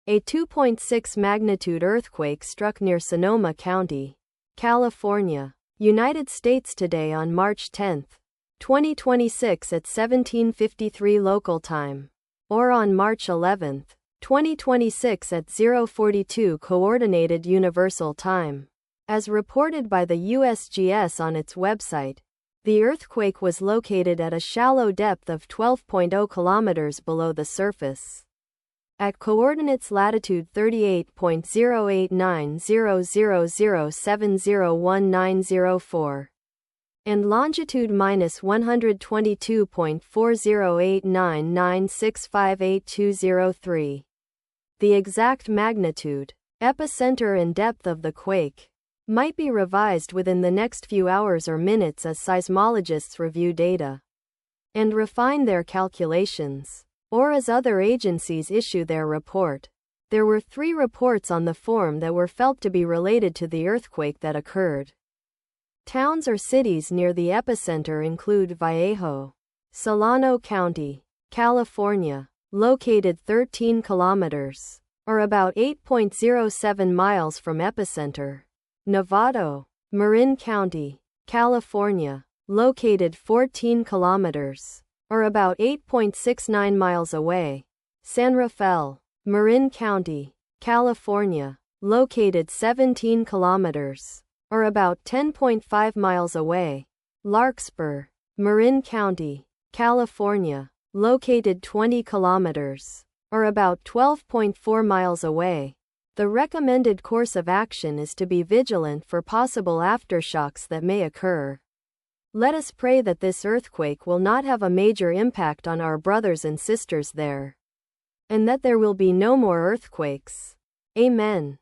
A 2.6 magnitude earthquake struck near Sonoma County, California, United States today on March 10, 2026 at 17:53 local time, or on March 11, 2026 at 0:42 Coordinated Universal Time. As reported by the USGS on its website, the earthquake was located at a shallow depth of 12.0 kilometers below the surface, at coordinates latitude 38.08900701904 and longitude -122.408996582003. The exact magnitude, epicenter and depth of the quake might be revised within the next few hours or minutes as seismologists review data and refine their calculations, or as other agencies issue their report. There were 3 reports on the form that were felt to be related to the earthquake that occurred. Towns or cities near the epicenter include Vallejo, Solano County, California, located 13 kilometers, or about 8.07 miles from epicenter. Novato, Marin County, California, located 14 kilometers, or about 8.69 miles away. San Rafael, Marin County, California, located 17 kilometers, or about 10.5 miles away. Larkspur, Marin County, California, located 20 kilometers, or about 12.4 miles away. The recommended course of action is to be vigilant for possible aftershocks that may occur. Let us pray that this earthquake will not have a major impact on our brothers and sisters there, and that there will be no more earthquakes. Amen.